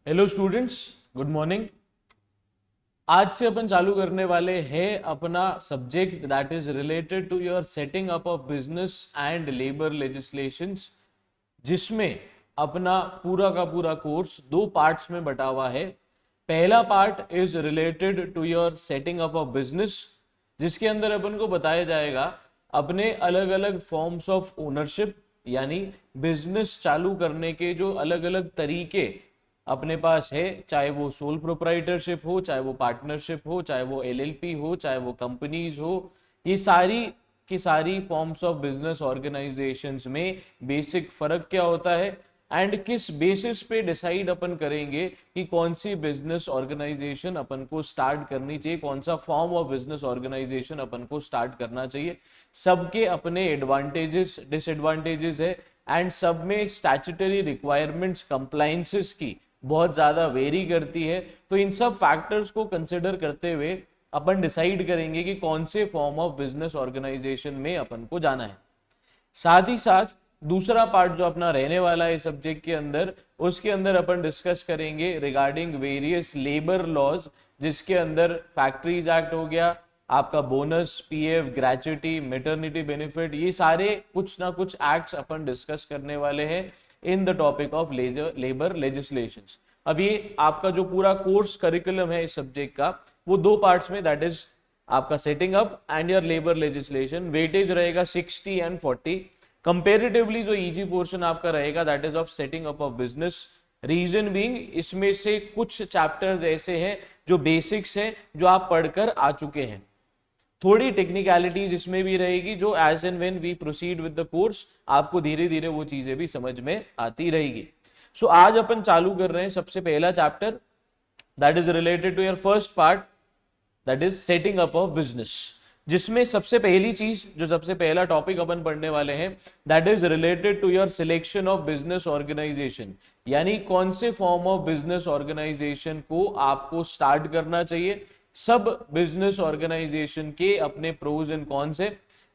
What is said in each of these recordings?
Hello students, good morning. आज से अपन चालू करने वाले हैं अपना subject that is related to your setting up of business and labour legislations, जिसमें अपना पूरा का पूरा कोर्स दो पार्ट्स में बटा हुआ है। पहला part is related to your setting up of business, जिसके अंदर अपन को बताया जाएगा अपने अलग अलग फॉर्म्स ऑफ ओनरशिप, यानी बिजनेस चालू करने के जो अलग अलग तरीके अपने पास है, चाहे वो सोल प्रोप्राइटरशिप हो, चाहे वो पार्टनरशिप हो, चाहे वो एलएलपी हो, चाहे वो कंपनीज हो। ये सारी की सारी फॉर्म्स ऑफ बिजनेस ऑर्गेनाइजेशंस में बेसिक फर्क क्या होता है एंड किस बेसिस पे डिसाइड अपन करेंगे कि कौन सी बिजनेस ऑर्गेनाइजेशन अपन को स्टार्ट करनी चाहिए, कौन सा फॉर्म ऑफ बिजनेस ऑर्गेनाइजेशन अपन को स्टार्ट करना चाहिए। सबके अपने एडवांटेजेस डिसएडवांटेजेस है एंड सब में स्टैट्यूटरी रिक्वायरमेंट्स कंप्लायंसेस की बहुत ज्यादा वेरी करती है। तो इन सब फैक्टर्स को कंसिडर करते हुए अपन डिसाइड करेंगे कि कौन से फॉर्म ऑफ बिजनेस ऑर्गेनाइजेशन में अपन को जाना है। साथ ही साथ दूसरा पार्ट जो अपना रहने वाला है सब्जेक्ट के अंदर, उसके अंदर अपन डिस्कस करेंगे रिगार्डिंग वेरियस लेबर लॉज, जिसके अंदर फैक्ट्रीज एक्ट हो गया, आपका bonus, PF, gratuity, maternity benefit, ये सारे कुछ ना कुछ एक्ट्स अपन डिस्कस करने वाले हैं in the topic of labour legislations. अब ये आपका जो पूरा कोर्स करिकुलम है इस सब्जेक्ट का, वो दो पार्ट्स में, दैट इज आपका setting up and your labour legislation, weightage रहेगा 60 एंड 40। कंपेरेटिवली जो इजी पोर्शन आपका रहेगा that is of setting up of business. Reason being, इसमें से कुछ चैप्टर्स ऐसे हैं जो बेसिक्स हैं, जो आप पढ़कर आ चुके हैं। थोड़ी टेक्निकलिटीज इसमें भी रहेगी जो as and when we proceed with the course आपको धीरे धीरे वो चीजें भी समझ में आती रहेगी। सो आज अपन चालू कर रहे हैं सबसे पहला chapter, that is related to your first part, that is setting up of business, जिसमें सबसे पहली चीज जो सबसे पहला टॉपिक अपन पढ़ने वाले हैं that is related to your selection of business organization, यानी कौन से फॉर्म ऑफ बिजनेस ऑर्गेनाइजेशन को आपको स्टार्ट करना चाहिए। सब बिजनेस ऑर्गेनाइजेशन के अपने प्रोज एंड कॉन्स है।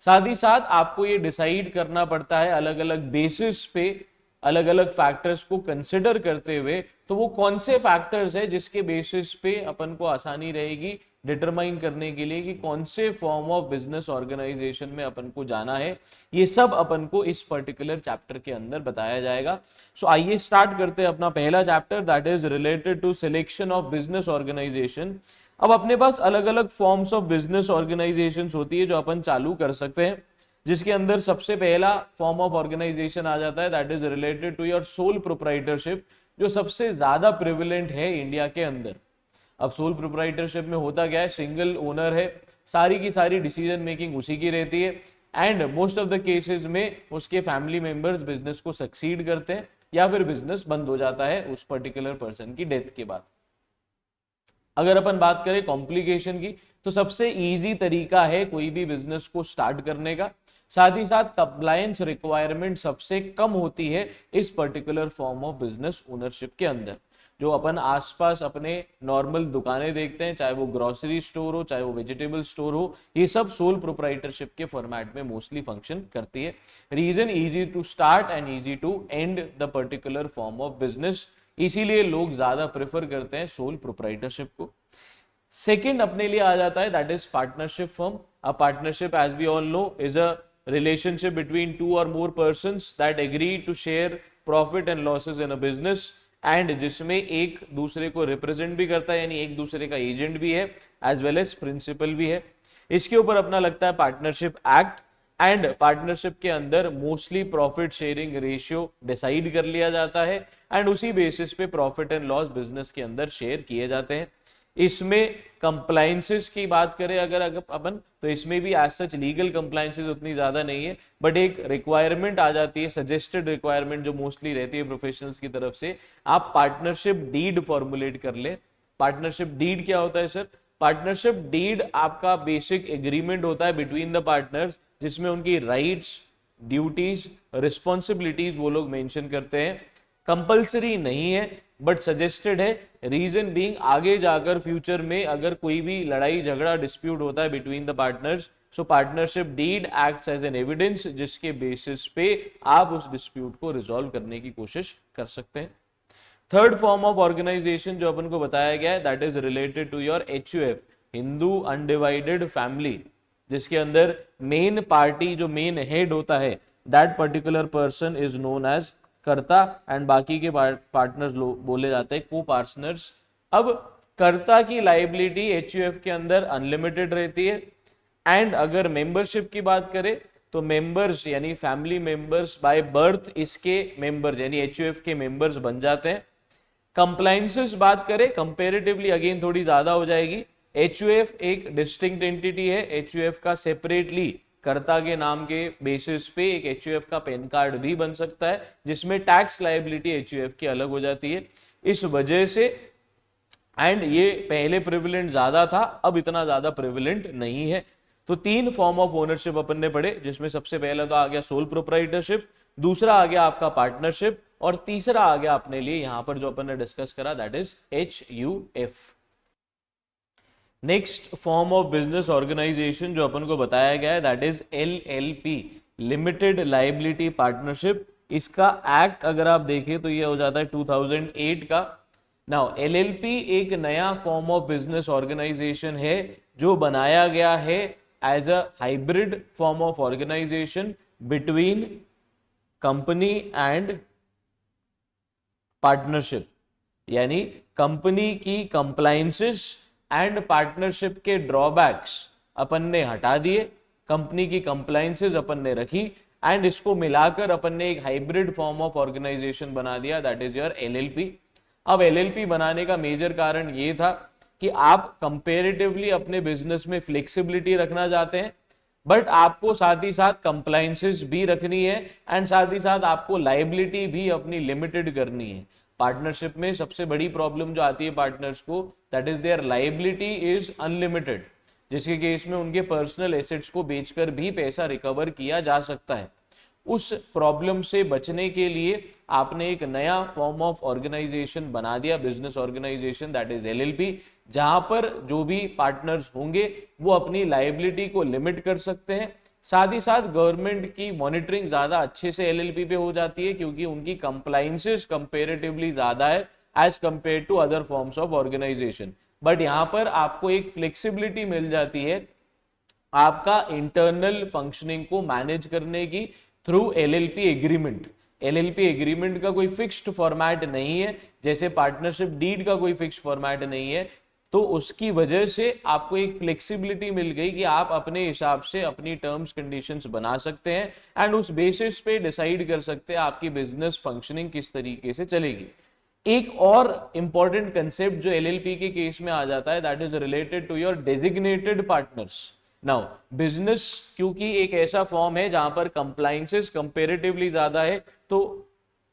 साथ ही साथ आपको ये डिसाइड करना पड़ता है अलग अलग बेसिस पे, अलग अलग फैक्टर्स को कंसिडर करते हुए, तो वो कौन से फैक्टर्स है जिसके बेसिस पे अपन को आसानी रहेगी डिटरमाइन करने के लिए कि कौन से फॉर्म ऑफ बिजनेस ऑर्गेनाइजेशन में अपन को जाना है। ये सब अपन को इस पर्टिकुलर चैप्टर के अंदर बताया जाएगा। सो आइए स्टार्ट करते हैं अपना पहला chapter, that is related to selection of business organization. अब अपने पास अलग अलग फॉर्म्स ऑफ बिजनेस ऑर्गेनाइजेशन होती है जो अपन चालू कर सकते हैं, जिसके अंदर सबसे पहला फॉर्म ऑफ ऑर्गेनाइजेशन आ जाता है that is related to your sole proprietorship, जो सबसे ज्यादा प्रिविलेंट है इंडिया के अंदर। अब सोल प्रोप्राइटरशिप में होता क्या है, सिंगल ओनर है, सारी की सारी डिसीजन मेकिंग उसी की रहती है and most of the cases में उसके फैमिली मेंबर्स बिजनेस को सक्सीड करते हैं या फिर बिजनेस बंद हो जाता है उस पर्टिकुलर पर्सन की डेथ के बाद। अगर अपन बात करें कॉम्प्लिकेशन की, तो सबसे इजी तरीका है कोई भी बिजनेस को स्टार्ट करने का। साथ ही साथ कंप्लायंस रिक्वायरमेंट सबसे कम होती है इस particular form of business ownership के अंदर। जो अपन आसपास अपने नॉर्मल दुकानें देखते हैं, चाहे वो ग्रोसरी स्टोर हो, चाहे वो वेजिटेबल स्टोर हो, ये सब सोल प्रोप्राइटरशिप के फॉर्मेट में मोस्टली फंक्शन करती है। Reason, easy to start and easy to end the particular form of business, इसीलिए लोग ज्यादा प्रेफर करते हैं सोल प्रोप्राइटरशिप को। सेकेंड अपने लिए आ जाता है that is partnership firm. A partnership, as we all know, is a relationship between two or more persons that agree to share profit and losses in a business, and जिसमें एक दूसरे को रिप्रेजेंट भी करता है, यानी एक दूसरे का एजेंट भी है एज वेल एज प्रिंसिपल भी है। इसके ऊपर अपना लगता है पार्टनरशिप एक्ट, एंड पार्टनरशिप के अंदर mostly profit sharing ratio decide कर लिया जाता है एंड उसी बेसिस पे प्रॉफिट एंड लॉस बिजनेस के अंदर शेयर किए जाते हैं। इसमें कंप्लायंसेस की बात करें अगर अपन, तो इसमें भी एज सच लीगल कंप्लायंसेस उतनी ज्यादा नहीं है, बट एक रिक्वायरमेंट आ जाती है, सजेस्टेड रिक्वायरमेंट जो मोस्टली रहती है प्रोफेशनल्स की तरफ से, आप पार्टनरशिप डीड फॉर्मुलेट कर ले। पार्टनरशिप डीड क्या होता है सर? पार्टनरशिप डीड आपका बेसिक एग्रीमेंट होता है बिटवीन द पार्टनर्स, जिसमें उनकी राइट्स, ड्यूटीज, रिस्पॉन्सिबिलिटीज वो लोग मेंशन करते हैं। कंपलसरी नहीं है बट सजेस्टेड है। रीजन बीइंग, आगे जाकर फ्यूचर में अगर कोई भी लड़ाई झगड़ा डिस्प्यूट होता है between the partners, so partnership deed acts as an evidence, जिसके बेसिस पे आप उस डिस्प्यूट को रिजॉल्व करने की कोशिश कर सकते हैं। थर्ड फॉर्म ऑफ ऑर्गेनाइजेशन जो अपन को बताया गया है that is related to your HUF, Hindu undivided family, जिसके अंदर मेन पार्टी जो मेन हेड होता है that particular person is known as karta and बाकी के पार्टनर्स बोले जाते हैं को पार्टनर्स। अब कर्ता की लाइबिलिटी HUF के अंदर अनलिमिटेड रहती है एंड अगर मेंबरशिप की बात करें तो मेंबर्स यानी फैमिली मेंबर्स बाय बर्थ इसके मेंबर्स यानी HUF के मेंबर्स बन जाते हैं। कंप्लायंसेस बात करें कंपैरेटिवली अगेन थोड़ी ज्यादा हो जाएगी। HUF एक डिस्टिंक्ट एंटिटी है, HUF का सेपरेटली कर्ता के नाम के बेसिस पे एक HUF का पैन कार्ड भी बन सकता है जिसमें टैक्स लायबिलिटी HUF की अलग हो जाती है। इस वजह से एंड ये पहले प्रिविलेंट ज्यादा था, अब इतना ज्यादा प्रिविलेंट नहीं है। तो तीन फॉर्म ऑफ ओनरशिप अपन ने पढ़े, जिसमें सबसे पहला तो आ गया सोल प्रोप्राइटरशिप, दूसरा आ गया आपका पार्टनरशिप और तीसरा आ गया अपने लिए यहां पर जो अपन ने डिस्कस करा that is HUF। Next form of business organization जो अपन को बताया गया है that is LLP, limited liability partnership. इसका एक्ट अगर आप देखें तो ये हो जाता है 2008 का। नाउ LLP एक नया फॉर्म ऑफ बिजनेस ऑर्गेनाइजेशन है जो बनाया गया है as a hybrid form of organisation between company and partnership, यानी कंपनी की कंप्लायंसेस एंड पार्टनरशिप के ड्रॉबैक्स अपन ने हटा दिए, कंपनी की कंप्लायंसेस अपन ने रखी एंड इसको मिलाकर अपन ने एक हाइब्रिड फॉर्म ऑफ ऑर्गेनाइजेशन बना दिया दैट इज योर LLP। अब LLP बनाने का मेजर कारण ये था कि आप कंपैरेटिवली अपने बिजनेस में फ्लेक्सिबिलिटी रखना चाहते हैं बट आपको साथ ही साथ कंप्लायंसेस भी रखनी है एंड साथ ही साथ आपको लायबिलिटी भी अपनी लिमिटेड करनी है। पार्टनरशिप में सबसे बड़ी प्रॉब्लम जो आती है पार्टनर्स को that is their liability is unlimited, जिसके केस में उनके पर्सनल एसेट्स को बेचकर भी पैसा रिकवर किया जा सकता है। उस प्रॉब्लम से बचने के लिए आपने एक नया फॉर्म ऑफ ऑर्गेनाइजेशन बना दिया, business organisation that is LLP, जहां पर जो भी पार्टनर्स होंगे वो अपनी लायबिलिटी को लिमिट कर सकते हैं। साथ ही साथ गवर्नमेंट की मॉनिटरिंग ज्यादा अच्छे से LLP पे हो जाती है क्योंकि उनकी कंप्लायंसेस कंपैरेटिवली ज्यादा है as compare to other forms of organisation. But यहाँ पर आपको एक फ्लेक्सिबिलिटी मिल जाती है आपका इंटरनल फंक्शनिंग को मैनेज करने की through LLP agreement. LLP agreement का कोई फिक्स्ड फॉर्मेट नहीं है, जैसे पार्टनरशिप डीड का कोई फिक्स्ड फॉर्मेट नहीं है, तो उसकी वजह से आपको एक फ्लेक्सिबिलिटी मिल गई कि आप अपने हिसाब से अपनी टर्म्स कंडीशंस बना सकते हैं एंड उस बेसिस पे डिसाइड कर सकते हैं आपकी बिजनेस फंक्शनिंग किस तरीके से चलेगी। एक और इंपॉर्टेंट कंसेप्ट जो LLP के केस में आ जाता है that is related to your designated partners. Now business क्योंकि एक ऐसा फॉर्म है जहां पर कंप्लायंसेस कंपैरेटिवली ज्यादा है, तो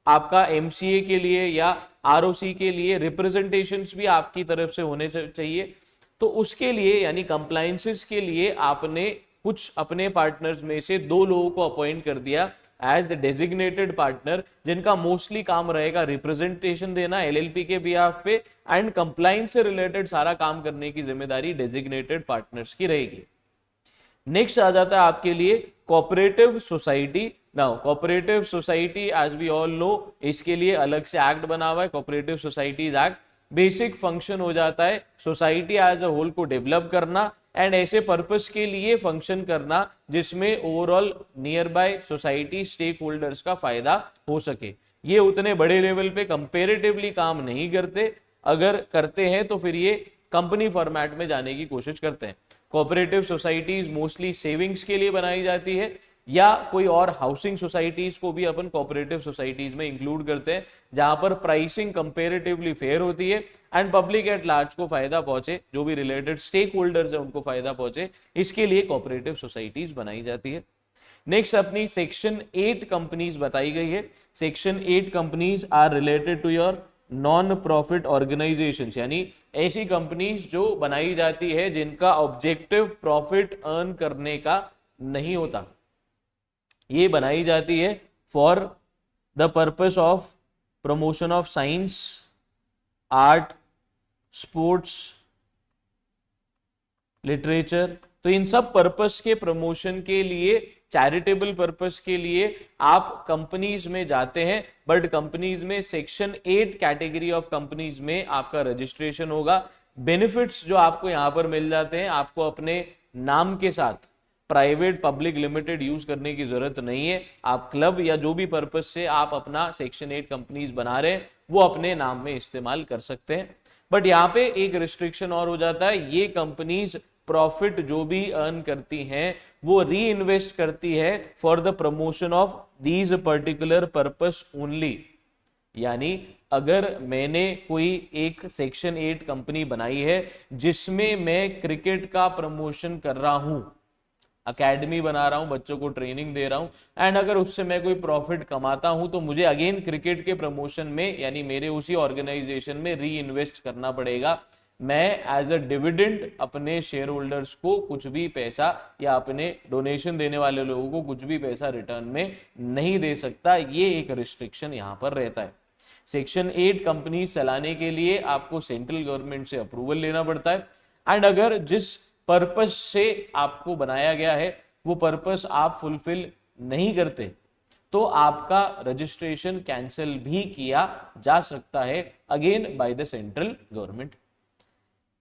आपका MCA के लिए या ROC के लिए रिप्रेजेंटेशंस भी आपकी तरफ से होने चाहिए। तो उसके लिए यानी कंप्लायंसेस के लिए आपने कुछ अपने पार्टनर्स में से 2 लोगों को अपॉइंट कर दिया एज डेजिग्नेटेड पार्टनर, जिनका मोस्टली काम रहेगा रिप्रेजेंटेशन देना LLP के बिहाफ पे एंड कंप्लायंस से रिलेटेड सारा काम करने की जिम्मेदारी डेजिग्नेटेड पार्टनर्स की रहेगी। नेक्स्ट आ जाता है आपके लिए cooperative society. Now cooperative society as we all know इसके लिए अलग से एक्ट बना हुआ है, cooperative societies act. Basic function हो जाता है सोसाइटी एज अ होल को डेवलप करना एंड ऐसे पर्पस के लिए फंक्शन करना जिसमें overall nearby society stakeholders का फायदा हो सके। ये उतने बड़े लेवल पे कंपेरेटिवली काम नहीं करते, अगर करते हैं तो फिर ये कंपनी फॉर्मेट में जाने की कोशिश करते हैं। कोऑपरेटिव सोसाइटीज मोस्टली सेविंग्स के लिए बनाई जाती है या कोई और हाउसिंग सोसाइटीज को भी अपन कोऑपरेटिव सोसाइटीज में इंक्लूड करते हैं जहां पर प्राइसिंग कंपैरेटिवली फेयर होती है एंड पब्लिक एट लार्ज को फायदा पहुंचे, जो भी रिलेटेड स्टेक होल्डर्स है उनको फायदा पहुंचे, इसके लिए कोऑपरेटिव सोसाइटीज बनाई जाती है। नेक्स्ट अपनी सेक्शन 8 कंपनीज बताई गई है। Section 8 companies are related to your non profit organisations, यानी ऐसी कंपनीज जो बनाई जाती है जिनका ऑब्जेक्टिव प्रॉफिट अर्न करने का नहीं होता। ये बनाई जाती है for the purpose of promotion of science, art, sports, literature. तो इन सब पर्पस के प्रमोशन के लिए चैरिटेबल पर्पस के लिए आप कंपनीज में जाते हैं, बट कंपनीज में सेक्शन 8 कैटेगरी ऑफ कंपनीज में आपका रजिस्ट्रेशन होगा। बेनिफिट्स जो आपको यहां पर मिल जाते हैं, आपको अपने नाम के साथ प्राइवेट पब्लिक लिमिटेड यूज करने की जरूरत नहीं है। आप क्लब या जो भी पर्पस से आप अपना सेक्शन 8 कंपनीज बना रहे हैं वो अपने नाम में इस्तेमाल कर सकते हैं। बट यहाँ पे एक रिस्ट्रिक्शन और हो जाता है, ये कंपनीज प्रॉफिट जो भी अर्न करती हैं वो री इन्वेस्ट करती है for the promotion of these particular purpose only. यानी अगर मैंने कोई एक सेक्शन 8 कंपनी बनाई है जिसमें मैं क्रिकेट का प्रमोशन कर रहा हूं, अकेडमी बना रहा हूं, बच्चों को ट्रेनिंग दे रहा हूं, एंड अगर उससे मैं कोई प्रॉफिट कमाता हूं तो मुझे अगेन क्रिकेट के प्रमोशन में यानी मेरे उसी ऑर्गेनाइजेशन में री इन्वेस्ट करना पड़ेगा। मैं एज अ डिविडेंड अपने शेयर होल्डर्स को कुछ भी पैसा या अपने डोनेशन देने वाले लोगों को कुछ भी पैसा रिटर्न में नहीं दे सकता। ये एक रिस्ट्रिक्शन यहां पर रहता है। सेक्शन 8 कंपनी चलाने के लिए आपको सेंट्रल गवर्नमेंट से अप्रूवल लेना पड़ता है, एंड अगर जिस पर्पस से आपको बनाया गया है वो पर्पस आप फुलफिल नहीं करते तो आपका रजिस्ट्रेशन कैंसिल भी किया जा सकता है again by the central government.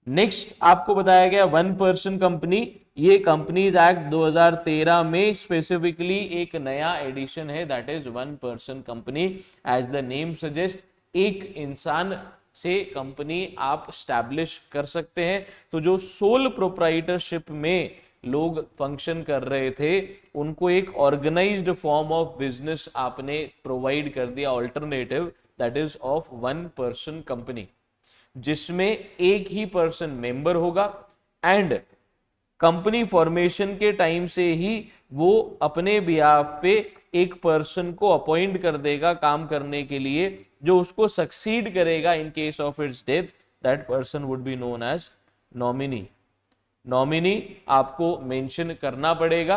Next आपको बताया गया 1% कंपनी। ये कंपनीज एक्ट 2013 में स्पेसिफिकली एक नया एडिशन है, that is 1% company. As the name suggest, एक इंसान से कंपनी आप स्टैब्लिश कर सकते हैं। तो जो सोल प्रोप्राइटरशिप में लोग फंक्शन कर रहे थे उनको एक ऑर्गेनाइज्ड फॉर्म ऑफ बिजनेस आपने प्रोवाइड कर दिया alternative, that is of 1% company, जिसमें एक ही पर्सन मेंबर होगा एंड कंपनी फॉर्मेशन के टाइम से ही वो अपने बिहाफ पे एक पर्सन को अपॉइंट कर देगा काम करने के लिए, जो उसको सक्सीड करेगा in case of its death. That person would be known as nominee. Nominee आपको मेंशन करना पड़ेगा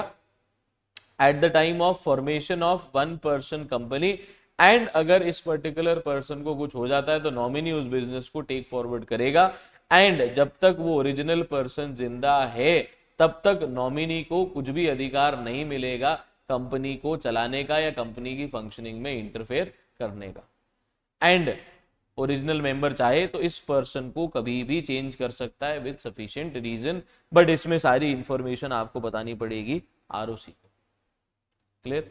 at the time of formation of 1% company, and अगर इस पर्टिकुलर पर्सन को कुछ हो जाता है तो नॉमिनी उस बिजनेस को टेक फॉरवर्ड करेगा, एंड जब तक वो ओरिजिनल पर्सन जिंदा है तब तक नॉमिनी को कुछ भी अधिकार नहीं मिलेगा कंपनी को चलाने का या कंपनी की फंक्शनिंग में इंटरफेयर करने का। एंड ओरिजिनल मेंबर चाहे तो इस पर्सन को कभी भी चेंज कर सकता है विद सफिशिएंट रीजन, बट इसमें सारी इंफॉर्मेशन आपको बतानी पड़ेगी आरओसी को। क्लियर?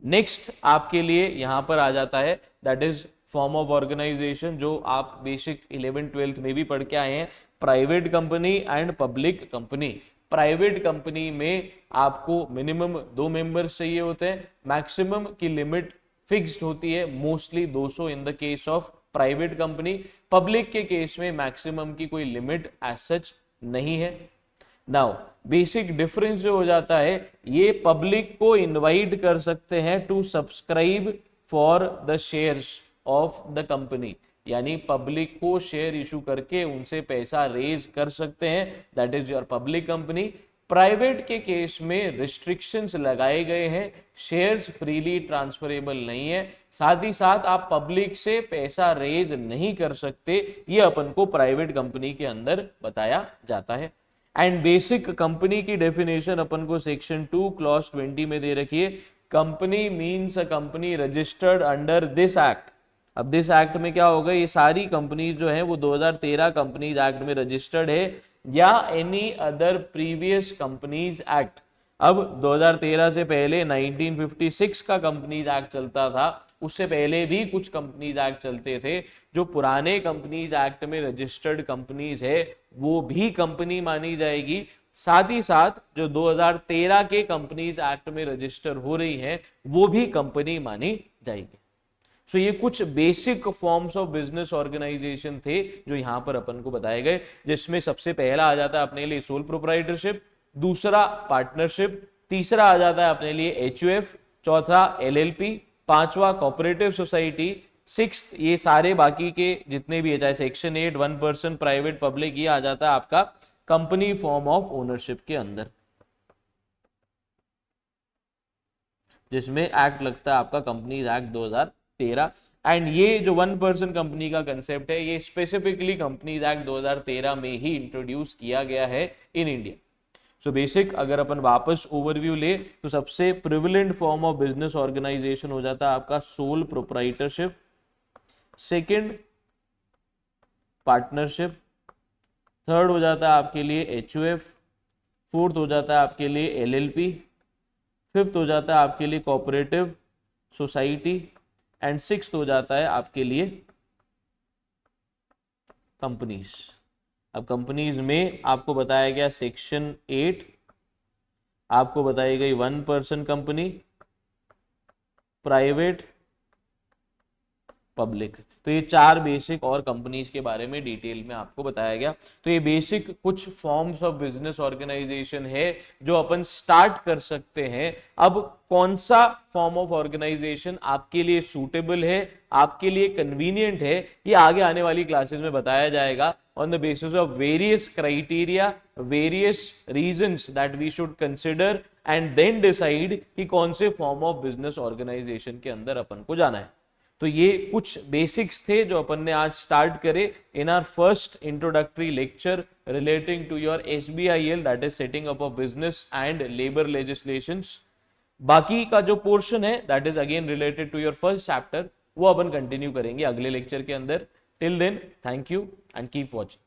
नेक्स्ट आपके लिए यहां पर आ जाता है that is form of organisation, जो आप बेसिक 11th-12th में भी पढ़ के आए हैं, private company and public company. Private company में आपको मिनिमम 2 मेंबर्स चाहिए होते हैं, मैक्सिमम की लिमिट फिक्स्ड होती है, mostly 200 in the case of private company. Public के केस में मैक्सिमम की कोई लिमिट एज सच नहीं है। नाउ बेसिक डिफरेंस जो हो जाता है, ये पब्लिक को इनवाइट कर सकते हैं to subscribe for the shares of the company, यानी पब्लिक को शेयर इशू करके उनसे पैसा रेज कर सकते हैं, that is your public company. Private के केस में रिस्ट्रिक्शंस लगाए गए हैं, शेयर्स फ्रीली ट्रांसफरेबल नहीं है, साथ ही साथ आप पब्लिक से पैसा रेज नहीं कर सकते, ये अपन को प्राइवेट कंपनी के अंदर बताया जाता है। एंड बेसिक कंपनी की डेफिनेशन अपन को सेक्शन 2 क्लॉज 20 में दे रखी है। Company means a company registered under this act. अब दिस एक्ट में क्या होगा, ये सारी कंपनीज जो है वो 2013 कंपनीज एक्ट में रजिस्टर्ड है या any other previous companies act. अब 2013 से पहले 1956 का कंपनीज एक्ट चलता था, उससे पहले भी कुछ कंपनीज एक्ट चलते थे। जो पुराने कंपनीज एक्ट में रजिस्टर्ड कंपनीज है वो भी कंपनी मानी जाएगी, साथ ही साथ जो 2013 के कंपनीज एक्ट में रजिस्टर हो रही है वो भी कंपनी मानी जाएगी। सो ये कुछ basic forms of business organisation थे जो यहां पर अपन को बताए गए, जिसमें सबसे पहला आ जाता है अपने लिए सोल प्रोप्राइटरशिप, दूसरा पार्टनरशिप, तीसरा आ जाता है अपने लिए एचयूएफ, चौथा एलएलपी, पांचवा कोऑपरेटिव सोसाइटी, सिक्स्थ ये सारे बाकी के जितने भी है चाहे सेक्शन 8, 1% प्राइवेट पब्लिक, ये आ जाता है आपका कंपनी फॉर्म ऑफ ओनरशिप के अंदर, जिसमें एक्ट लगता है आपका कंपनीज एक्ट 2013। एंड ये जो 1% कंपनी का कंसेप्ट है ये स्पेसिफिकली कंपनीज एक्ट 2013 में ही इंट्रोड्यूस किया गया है इन इंडिया। सो बेसिक अगर अपन वापस ओवरव्यू ले तो सबसे prevalent form of business organisation हो जाता है आपका sole proprietorship, second partnership, third हो जाता है आपके लिए एचयूएफ, फोर्थ हो जाता है आपके लिए एलएलपी, फिफ्थ हो जाता है आपके लिए कोऑपरेटिव सोसाइटी एंड सिक्स्थ हो जाता है आपके लिए कंपनीज। अब कंपनीज में आपको बताया गया सेक्शन 8, आपको बताई गई 1% कंपनी, प्राइवेट, पब्लिक। तो ये चार बेसिक और कंपनीज के बारे में डिटेल में आपको बताया गया। तो ये बेसिक कुछ फॉर्म्स ऑफ बिजनेस ऑर्गेनाइजेशन है जो अपन स्टार्ट कर सकते हैं। अब कौन सा फॉर्म ऑफ ऑर्गेनाइजेशन आपके लिए सूटेबल है, आपके लिए कन्वीनियंट है, ये आगे आने वाली क्लासेस में बताया जाएगा on the basis of various criteria, various reasons that we should consider and then decide कि कौन से फॉर्म ऑफ बिजनेस ऑर्गेनाइजेशन के अंदर अपन को जाना है। तो ये कुछ बेसिक्स थे जो अपन ने आज स्टार्ट करे in our first introductory lecture relating to your SBIL, that is setting up of business and labour legislations. बाकी का जो पोर्शन है that is again related to your first chapter, वो अपन कंटिन्यू करेंगे अगले लेक्चर के अंदर। Till then thank you and keep watching.